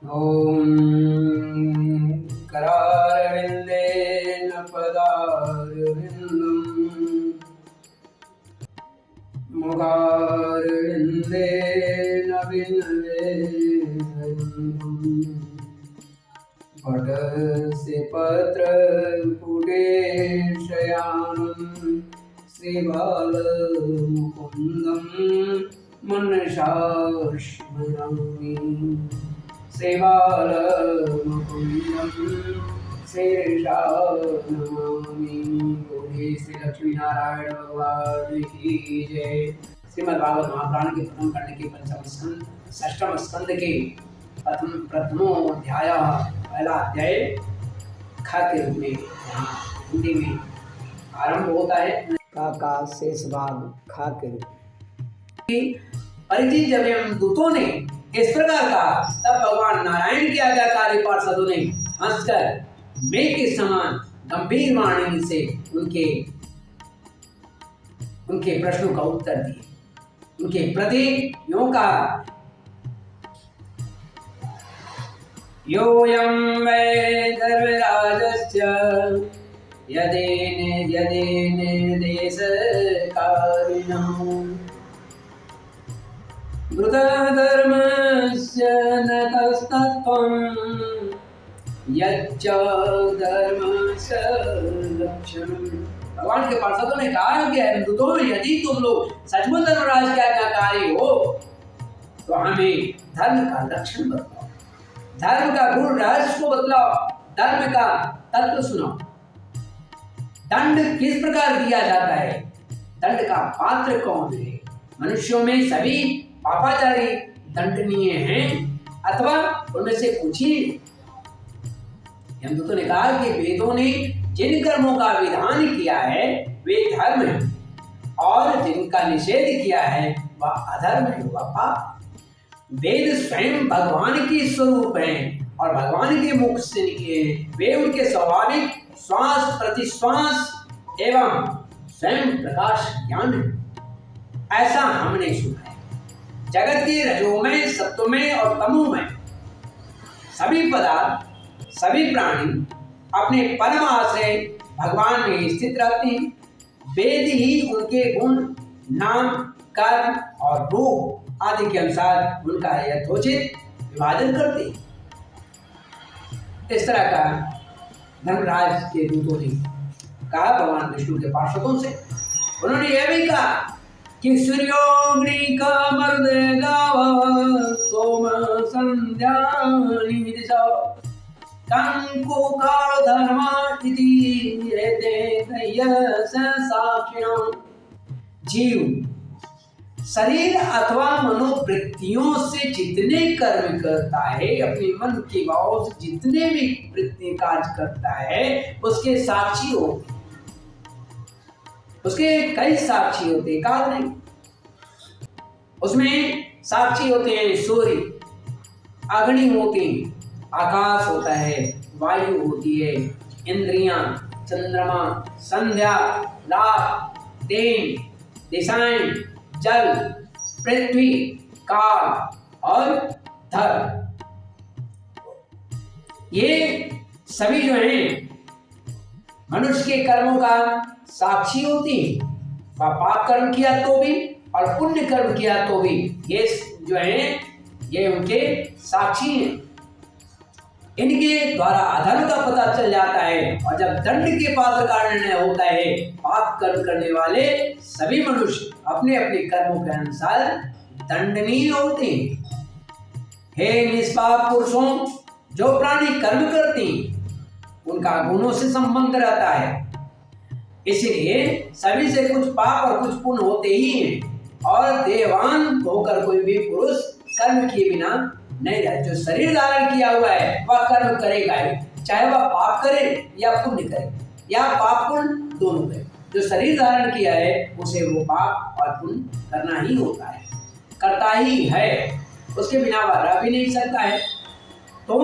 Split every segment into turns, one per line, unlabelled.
ॐ करारविन्देन पदारविन्दम् मुखारविन्देन विनयम् पटस्य पत्रपुटे शयानं श्रीबालमुकुन्दं मनसा स्मरामि। श्रीबालमुकुन्दं शीर्षा नमामि। बोले श्री लक्ष्मी नारायण भगवान की जय। श्रीमद् भागवत महापुराण के प्रथम खंड के पंचम स्कंद षष्ठम स्कंद के प्रथमो अध्याय पहला अध्याय खा के रूप में यहाँ हिंदी में आरंभ होता है। का शेष भाग खा के रूप परिचित जब हम दूतों ने इस प्रकार का, तब भगवान नारायण के आज्ञाकारी पार्षदों ने हंसकर मेघ के समान गंभीर वाणी से उनके प्रश्नों का उत्तर दिए। उनके प्रति यों कहा, योऽयं वै धर्मराजस्य यदेन देशकारिणः धर्मस्य न तस्तत्त्वं यच्च धर्मस्य लक्षणम्। भगवान के पार्षदों ने कहा कि हिंदुओं, यदि तुम लोग सचमुच धर्मराज के आज्ञाकारी हो तो हमें धर्म का लक्षण बताओ, धर्म का गुण रहस्य को बतलाओ, धर्म का तत्व सुनाओ। दंड किस प्रकार दिया जाता है, दंड का पात्र कौन है, मनुष्यों में सभी पापाचारी दंडनीय हैं अथवा उनमें से कुछ ही। यमदूतों ने कहा कि वेदों ने जिन कर्मों का विधान किया है वे धर्म है, और जिनका निषेध किया है वह अधर्म है, वह पाप। वेद स्वयं भगवान की स्वरूप हैं और भगवान के मुख से निकले हैं। वे उनके स्वाभाविक श्वास प्रतिश्वास एवं स्वयं प्रकाश ज्ञान है, ऐसा हमने सुना है। जगत के रजोमय, सत्वमय और तमोमय सभी पदार्थ, सभी प्राणी अपने परम आश्रय भगवान में स्थित रहते हैं। वेद ही उनके गुण, नाम, कर्म और रूप आदि के अनुसार उनका यथोचित विभाजन करते हैं। इस तरह का धर्मराज के दूतों ने कहा भगवान विष्णु के पार्षदों से। उन्होंने यह भी कहा कि सूर्योग्नि का मर्देगाव सोम संध्या निदिशा कंको काल धर्मा इति साक्षिणां। जीव शरीर अथवा मनोवृत्तियों से जितने कर्म करता है, अपने मन के भाव से जितने भी वृत्ति कार्य करता है, उसके साक्षी होते, उसके कई साक्षी होते, काल नहीं। उसमें साक्षी होते हैं सूर्य, अग्नि होती, आकाश होता है, वायु होती है, इंद्रियां, चंद्रमा, संध्या, रात, दिन, दिशाएं, जल, पृथ्वी, काल और धर्म। ये सभी जो हैं मनुष्य के कर्मों का साक्षी होती है। वह पाप कर्म किया तो भी और पुण्य कर्म किया तो भी ये जो हैं ये उनके साक्षी हैं। इनके द्वारा अधर्म का पता चल जाता है, और जब दंड के पात्र का निर्णय होता है, पाप कर्म करने वाले सभी मनुष्य अपने अपने कर्मों के अनुसार दंडनीय होते हैं। हे निष्पाप पुरुषों, जो प्राणी कर्म करते हैं उनका गुणों से संबंध रहता है, इसलिए सभी से कुछ पाप और कुछ पुण्य होते ही हैं, और देवान होकर कोई भी पुरुष कर्म किए बिना नहीं रहे। जो शरीर धारण किया हुआ है वह कर्म करेगा ही, चाहे वह पाप करे या पुण्य करे, या पाप पुण्य दोनों करे। जो शरीर धारण किया है उसे वो पाप और पुण्य करना ही होता है, करता ही है, उसके बिना वह रह भी नहीं सकता है। तो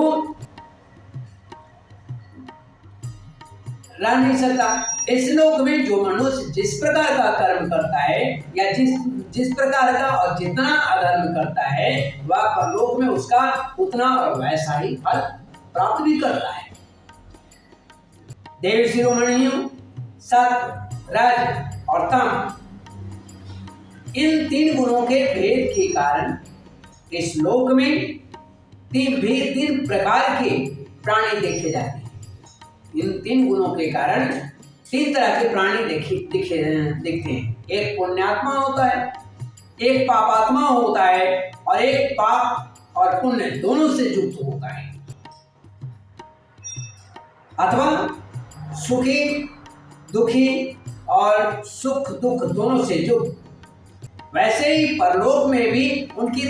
रह नहीं सकता। इस लोक में जो मनुष्य जिस प्रकार का कर्म करता है या जिस प्रकार का और जितना अधर्म करता है वह परलोक में उसका उतना और वैसा ही फल प्राप्त भी करता है। देव शिरोमणियों, सत्व, रज और तम, इन 3 गुणों के भेद के कारण इस लोक में 3 प्रकार के प्राणी देखे जाते हैं। इन 3 गुणों के कारण 3 तरह के प्राणी दिखते हैं। एक पुण्यात्मा होता है, एक पापात्मा होता है और एक पाप और पुण्य दोनों से युक्त होता है, अथवा सुखी दुखी और सुख दुख दोनों से युक्त। वैसे ही परलोक में भी उनकी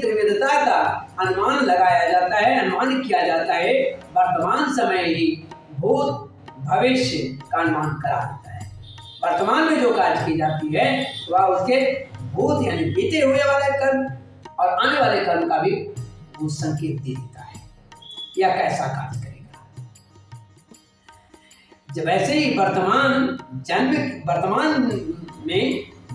त्रिविधता का अनुमान लगाया जाता है, अनुमान किया जाता है। वर्तमान समय ही भूत भविष्य का अनुमान करा देता है। वर्तमान में जो कार्य की जाती है वह उसके भूत यानी बीते हुए वाले कर्म और आने वाले कर्म का भी वो संकेत दे देता है, यह कैसा कार्य करेगा। जब वैसे ही वर्तमान में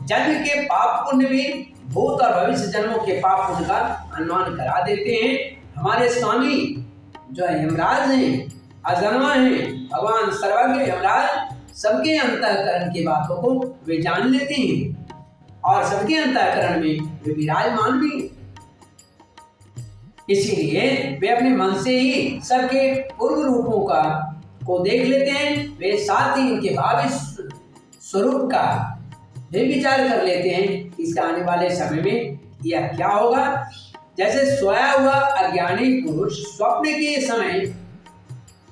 जन्म के पाप पुण्य भी भूत और भविष्य जन्मों के पाप पुण्य का अनुमान करा देते हैं। हमारे स्वामी जो है यमराज हैं, अजन्मा हैं, भगवान सर्वज्ञ यमराज सबके अंतःकरण की बातों को वे जान लेते हैं और सबके अंतःकरण में वे विराजमान भी हैं। इसीलिए वे अपने मन से ही सबके पूर्व रूपों को देख लेते हैं। वे साथ ही उनके भावी स्वरूप का भी विचार कर लेते हैं। इसका आने वाले समय में यह क्या होगा। जैसे सोया हुआ अज्ञानी पुरुष स्वप्न के समय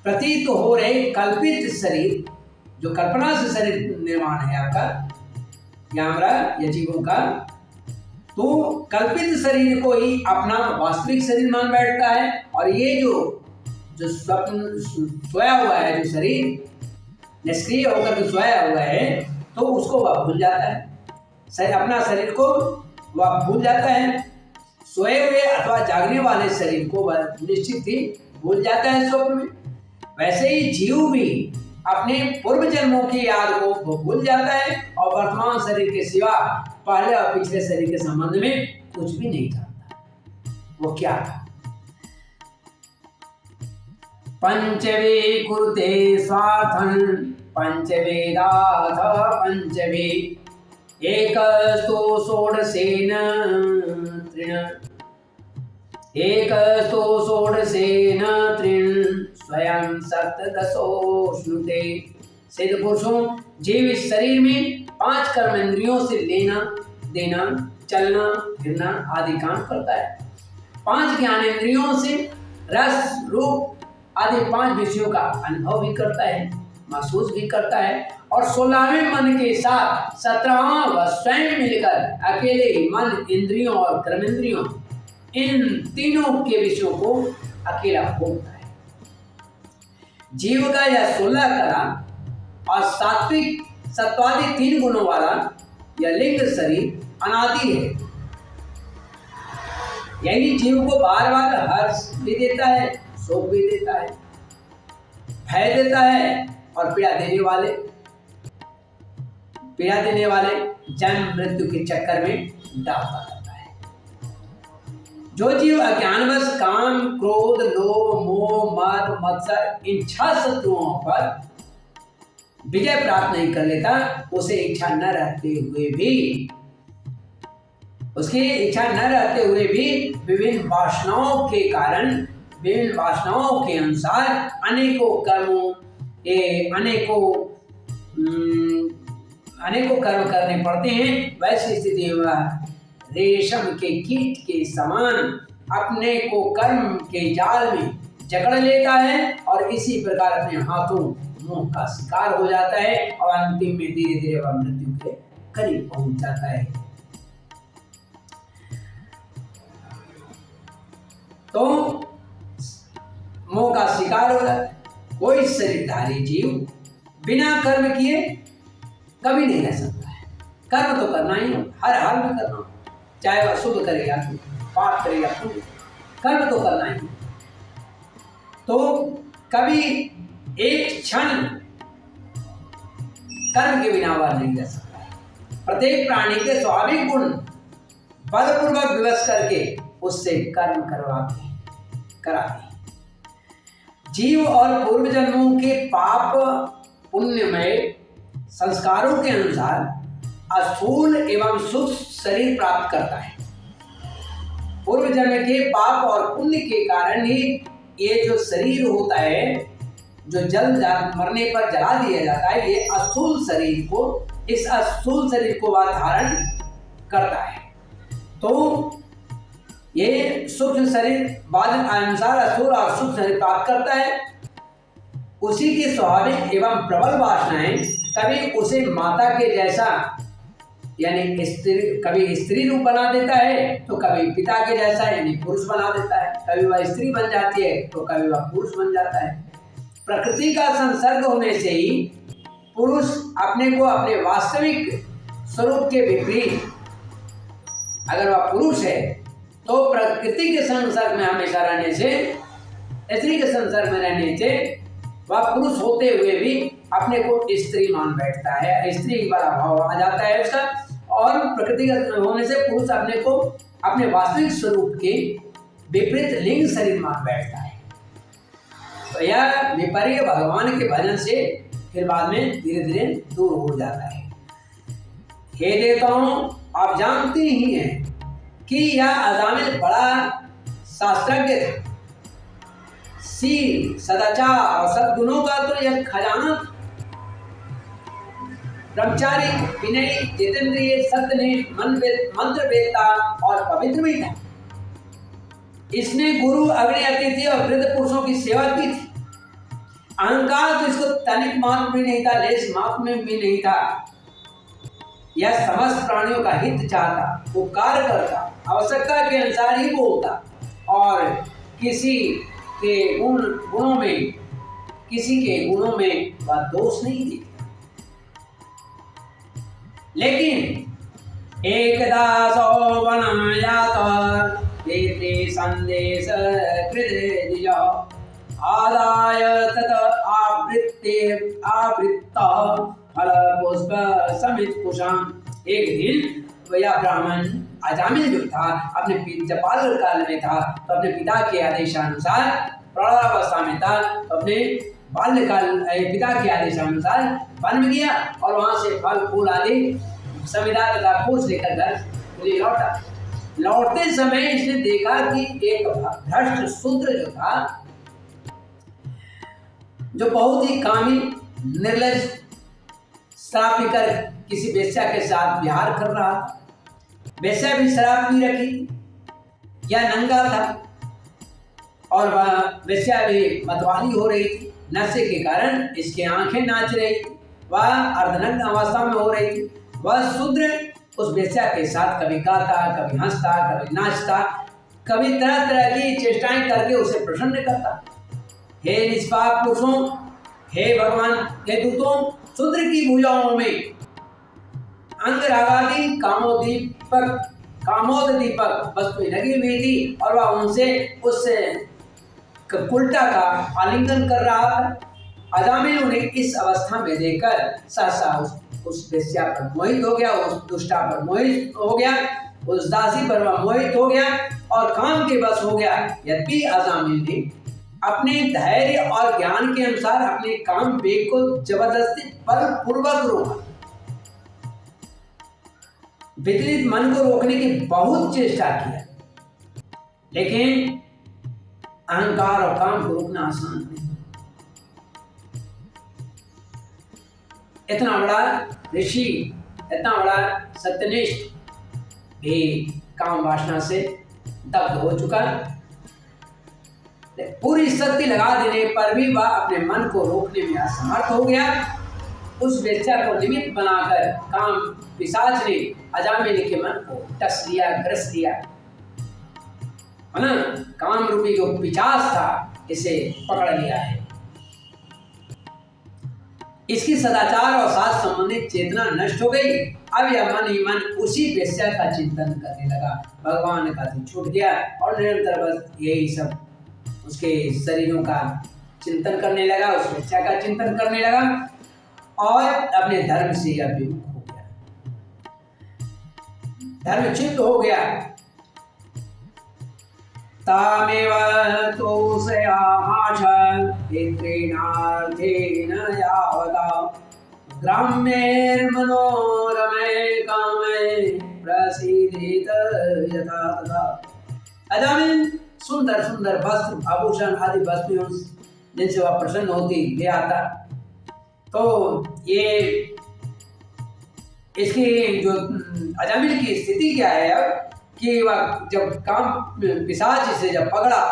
प्रतीत हो रहे कल्पित शरीर, जो कल्पना से शरीर निर्माण है आपका या हमारा या जीवों का, तो कल्पित शरीर को ही अपना वास्तविक शरीर मान बैठता है और ये जो स्वप्न सोया हुआ है, जो शरीर निष्क्रिय होकर के सोया हुआ है, तो उसको वह भूल जाता है। अपना शरीर को वह भूल जाता है। सोए हुए अथवा जागने वाले शरीर को वह निश्चित ही भूल जाता है स्वप्न में। वैसे ही जीव भी अपने पूर्व जन्मों की याद को भूल जाता है और वर्तमान शरीर के सिवा पहले और पिछले शरीर के संबंध में कुछ भी नहीं जानता वो क्या था। पंचवे कुरुते स्वार्थं पंचवेदाथ पंचवे एकस्तो षोडशेन तृण स्वयं सप्तदशोष्णुते। सिद्ध पुरुषों, जीव इस शरीर में 5 कर्मेंद्रियों से लेना देना, चलना फिरना आदि काम करता है। 5 ज्ञानेंद्रियों से रस रूप आदि 5 विषयों का अनुभव भी करता है, महसूस भी करता है और 16वें मन के साथ 17वां वह स्वयं मिलकर अकेले ही मन, इंद्रियों और कर्मेंद्रियों इन तीनों के विषयों को अकेला भोगता है। जीव का यह 16 कला और सत्वादि 3 गुणों वाला यह लिंग शरीर अनादि है। यही जीव को बार बार हर्ष भी देता है, शोक भी देता है, भय देता है और पीड़ा देने वाले जन्म मृत्यु के चक्कर में डालता रहता है। जो जीव अज्ञानवश काम, क्रोध, लोभ, मोह, मद, मत्सर इन 6 शत्रुओं पर विजय प्राप्त नहीं कर लेता, उसे इच्छा न रहते हुए भी विभिन्न वासनाओं के कारण, विभिन्न वासनाओं के अनुसार अनेकों कर्म करने पड़ते हैं। वैसी स्थिति में रेशम के कीट के समान अपने को कर्म के जाल में जकड़ लेता है और इसी प्रकार अपने हाथों मुंह का शिकार हो जाता है और अंतिम में धीरे धीरे वह मृत्यु के करीब पहुंच जाता है। तो मोह का शिकार हो जाता है। कोई शरीरधारी जीव बिना कर्म किए कभी नहीं रह सकता है। कर्म तो करना ही, हर हाल में करना, चाहे वह शुभ करे या पाप करे या पुण्य, कर्म तो करना ही। तो कभी एक क्षण कर्म के बिना वह नहीं रह सकता है। प्रत्येक प्राणी के स्वाभाविक गुण बलपूर्वक विवश करके उससे कर्म कराते। जीव और पूर्व जन्मों के पाप पुण्यमय संस्कारों के अनुसार स्थूल एवं सूक्ष्म शरीर प्राप्त करता है। पूर्व जन्म के पाप और पुण्य के कारण ही ये जो शरीर होता है, जो मरने पर जला दिया जाता है, ये स्थूल शरीर को, इस स्थूल शरीर को वह धारण करता है। तो ये सूक्ष्म शरीर बाद अनुसार स्थूल और सूक्ष्म शरीर प्राप्त करता है। उसी की स्वाभाविक एवं प्रबल वासनाएं कभी उसे माता के जैसा यानी कभी स्त्री रूप बना देता है, तो कभी पिता के जैसा यानी पुरुष बना देता है। कभी वह स्त्री बन जाती है तो कभी वह पुरुष बन जाता है। प्रकृति का संसर्ग होने से ही पुरुष अपने को अपने वास्तविक स्वरूप के विपरीत, अगर वह पुरुष है तो प्रकृति के संसर्ग में हमेशा रहने से, स्त्री के संसर्ग में रहने से वह पुरुष होते हुए भी अपने को स्त्री मान बैठता है, स्त्री वाला भाव आ जाता है उसका, और प्रकृति का होने से पुरुष अपने को अपने वास्तविक स्वरूप के विपरीत लिंग शरीर मान बैठता है। तो यह विपर्य भगवान के भजन से फिर बाद में धीरे धीरे दूर हो जाता है। हे देवताओं, आप जानते ही हैं कि यह अजामिल बड़ा शास्त्रज्ञ था। शील, सदाचार और सद्गुणों का तो यह खजाना था। ब्रह्मचारी, विनयी, जितेंद्रिय, सत्यनिष्ठ, मंत्र वेदता और पवित्र भी था। इसने गुरु, अग्नि, अतिथि और वृद्ध पुरुषों की सेवा की थी। अहंकार तो इसको तनिक मात्र भी नहीं था, लेश मात्र में भी नहीं था। यह समस्त प्राणियों का हित चाहता, उपकार करता, आवश्यकता के अनुसार ही बोलता और किसी के गुणों में वह दोष नहीं देखता। लेकिन एकदा सौवनं यात देते संदेश कृत आदाय तत आवृत्त फल पुष्प समित कुशाम। एक दिन वह ब्राह्मण अजामिल जो था, अपने जब बाल काल में था तो अपने पिता के आदेशानुसार, प्रौढ़ावस्था में था तो अपने बाल्यकाल पिता के आदेशानुसार वन में गया और वहां से फल फूल आदि समिधा तथा खोज लेकर घर लौटा। लौटते समय इसने देखा कि एक भ्रष्ट शूद्र जो था, जो बहुत ही कामी, निर्लज, शराब पीकर किसी वेश्या के साथ विहार कर रहा था। वेश्या भी शराब पी रखी, यह नंगा था और वह वेश्या भी मतवाली हो रही थी। नशे के कारण इसकी आंखें नाच रही थी, वह अर्धनग्न अवस्था में हो रही थी। वह शूद्र उस वेश्या के साथ कभी गाता, कभी हंसता, कभी नाचता, कभी तरह तरह की चेष्टाएं करके उसे प्रसन्न करता। हे निष्पाप पुरुषों, हे भगवान, हे दूतों, शूद्र की भुजाओं में अंगरागादि कामोद दीपक वस्तुएं लगी हुई थी और वह उनसे उस कुल्टा का आलिंगन कर रहा था। अजामिल उन्हें इस अवस्था में देखकर सहसा उस वेश्या पर मोहित हो गया, उस दुष्टा पर मोहित हो गया, उस दासी पर वह मोहित हो गया और काम के बस हो गया। यद्यपि अजामिल ने अपने धैर्य और ज्ञान के अनुसार अपने काम वेग को जबरदस्ती बलपूर्वक रोका, विचलित मन को रोकने की बहुत चेष्टा किया, लेकिन अहंकार और काम को रोकना आसान नहीं। इतना बड़ा ऋषि, इतना बड़ा सत्यनिष्ठ भी काम वासना से दग्ध हो चुका। पूरी शक्ति लगा देने पर भी वह अपने मन को रोकने में असमर्थ हो गया। उस वेश्या को निमित्त बनाकर काम पिशाच ने अजामिल के मन को टस लिया, ग्रस लिया, है ना। काम रूपी जो पिशाच था इसे पकड़ लिया है। इसकी सदाचार और साथ संबंधित चेतना नष्ट हो गई। अब यह मन ही मन उसी वेश्या का चिंतन करने लगा, भगवान का तो छूट गया और निरंतर बस यही सब उसके शरीरों का चिंतन करने लगा, उस वेश्या का चिंतन करने लगा और अपने धर्म से विमुख हो गया, धर्मच्युत हो गया। तामेव तोषयामाश पितॄणार्थेन यावदा ग्राम्यैर्मनोरमे कामे प्रसीदेत यथा तथा। अजामिल सुंदर सुंदर वस्त्र आभूषण आदि वस्तुओं जिनसे वह प्रसन्न होती ले आता। तो ये इसकी जो अजामिल की स्थिति क्या है अब कि वह जब काम पिशाच से जब पकड़ा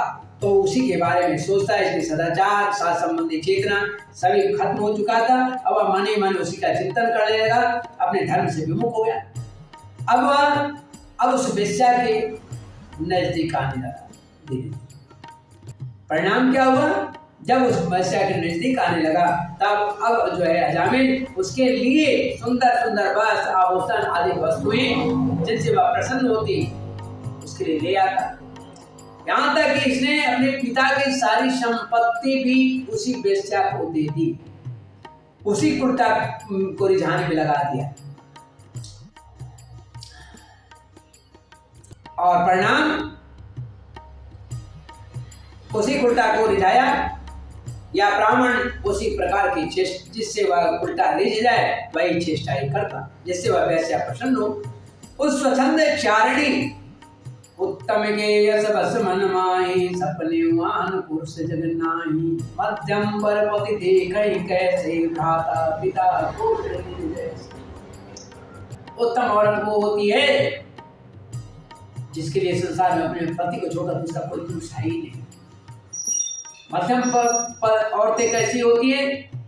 तो उसी के बारे में सोचता है। इसके सदाचार साथ संबंधी चेतना सभी खत्म हो चुका था। अब वह मन ही मन उसी का चिंतन करने लगा, अपने धर्म से विमुख हो गया। अब उस वेश्या के नजदीक आने लगा धीरे धीरे। परिणाम क्या हुआ, जब उस वेश्या के नजदीक आने लगा तब अब जो है अजामिल उसके लिए सुंदर सुंदर वस्त्र आभूषण आदि वस्तुएं जिनसे वह प्रसन्न होती उसके लिए ले आता। यहाँ तक कि इसने अपने पिता की सारी संपत्ति भी उसी वेश्या को दे दी, उसी कुर्ता को रिझाने में लगा दिया। और परिणाम उसी कुर्ता को रिझाया या ब्राह्मण उसी प्रकार की चेष्टा जिससे वह उल्टा रिझ जाए वही चेष्टा ही करता जिससे वह वैसे प्रसन्न हो। उस स्वच्छंद चारिणी उत्तम के यस बस मन माही सपने वाहन पुरुष जगन्नाही मध्यम परपति देखई कैसे भ्राता पिता पुत्र जैसे। उत्तम औरत वो होती है जिसके लिए संसार में अपने पति को छोड़कर दूसरा कोई पुरुष है ही नहीं। मध्यम औरतें कैसी होती हैं,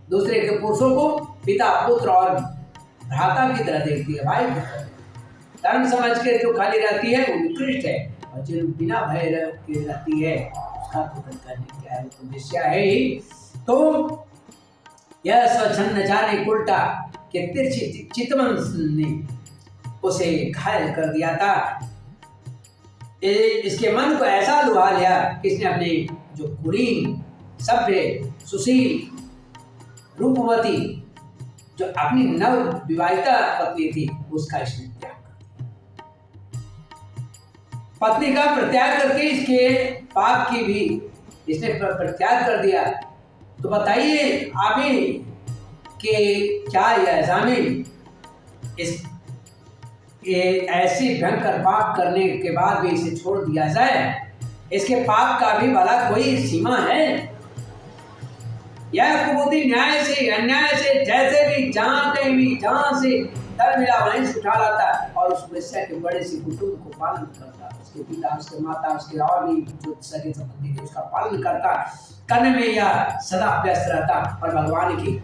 दूसरे के पुरुषों को पिता पुत्र और भ्राता की तरह देखती है, भाई धर्म समझ के जो खाली रहती है वो उत्कृष्ट है, और जो बिना भय के रहती है उसका तो करने क्या है, तो वेश्या है ही। तो यह स्वच्छंदचारी उल्टा के तिरछी चितवन ने उसे घायल कर दिया था। इसके मन को ऐसा लुभा लिया कि इसने अपने जो कुलीन सभ्य सुशील रूपवती जो अपनी नव विवाहिता पत्नी थी उसका इसने त्याग कर दिया। पत्नी का परित्याग करके इसके पाप की भी इसने परित्याग कर दिया। तो बताइए आप ही कि क्या यह अजामिल इस ऐसी भयंकर पाप करने के बाद भी इसे छोड़ दिया जाए? इसके पाप का भी भला कोई सीमा है? यह कुबुद्धि न्याय से अन्याय से जैसे भी जहां कहीं भी जहां से डर मिला वहीं से उठा लाता और उस वेश्या के बड़े से कुटुंब को पालन करता, उसके पिता उसके माता उसके और भी जो सगे संबंधी थे उसका पालन करता, करने में यह सदा व्यस्त रहता और भगवान की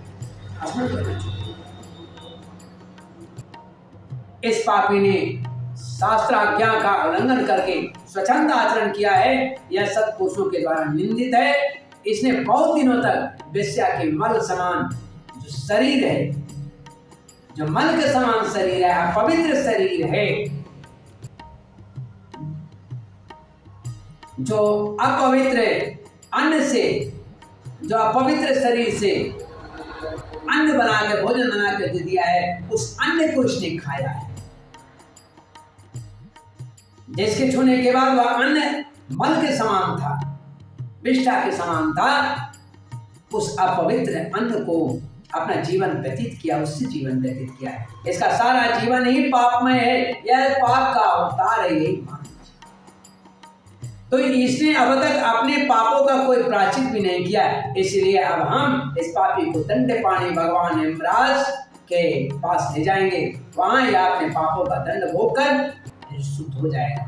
स्मरण करता। इस पापी ने शास्त्र आज्ञा का उल्लंघन करके स्वच्छंद आचरण किया है, यह सत्पुरुषों के द्वारा निंदित है। इसने बहुत दिनों तक वेश्या के मल समान जो शरीर है, जो मल के समान शरीर है, अपवित्र शरीर है, जो अपवित्र अन्न से, जो अपवित्र शरीर से अन्न बना के भोजन बना के दिया है, उस अन्न को इसने खाया है, जिसके छूने के बाद वह अन्न मल के समान था, विष्ठा के समान था। उस अपवित्र अन्न को अपना जीवन व्यतीत किया, उससे जीवन व्यतीत किया है। इसका सारा जीवन ही पापमय है, यह पाप का अवतार है, यही मान। तो इसने अब तक अपने पापों का कोई प्रायश्चित भी नहीं किया, इसलिए अब हम इस पापी को दंड पानी भगवान यमराज के पास ले जाएंगे, वहां यह अपने पापों का दंड भोगकर शुद्ध हो जाएगा।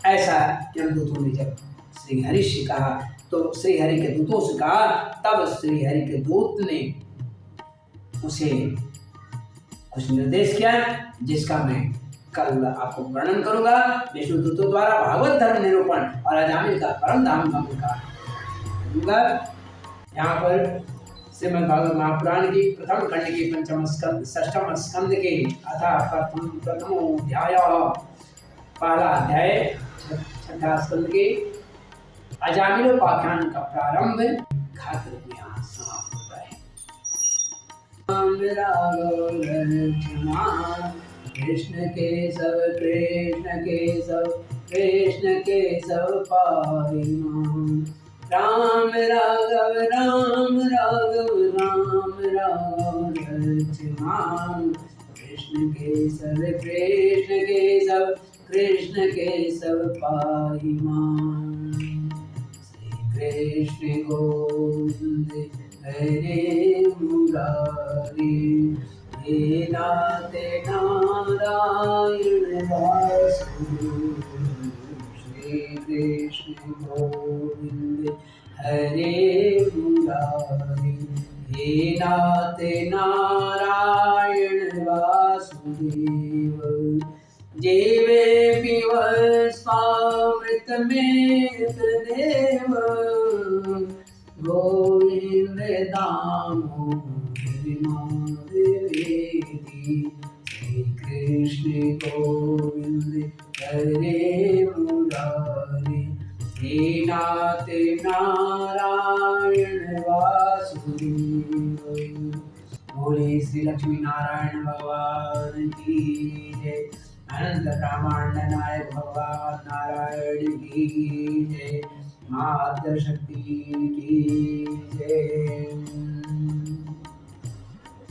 ऐसा यमदूतों ने जब श्री हरि से कहा तो श्री हरि के दूतों से कहा, तब श्री हरि के दूत ने उसे कुछ निर्देश किया जिसका मैं कल आपको वर्णन करूंगा। विष्णु दूतों द्वारा भागवत धर्म निरूपण और अजामिल का परम धाम भंग का दूंगा। यहाँ पर श्रीमद् भागवत महापुराण की प्रथम खंड की पंचम स्कंद षष्ठम स्कंद के अथा प्रथमोध्याय, पहला अध्याय छठा स्कंद के अजामिलोपाख्यान का प्रारंभ घातक में यहाँ समाप्त होता है। कृष्ण केशव कृष्ण केशव कृष्ण केशव पाहि मां। राम राघव राम राघव राम राघव लक्ष्मण। कृष्ण केशव कृष्ण केशव पाहि मां। श्री कृष्ण गोविंद हरे मुरारी। हे नाथ नारायण वासुदेव। श्री कृष्ण गोविंद हरे मुरारी। हे नाथ नारायण वासुदेव। जीवे पिब स्वामृतमेत देव। गोविंद दामोदर माधवेति। श्री कृष्ण गोविंद हरे मुरारी। हे नाथ नारायण वासुदेव। बोले श्री लक्ष्मी नारायण भगवान की जय। अनंत ब्रह्मांड नायक भगवान नारायण की जय। माता शक्ति की जय।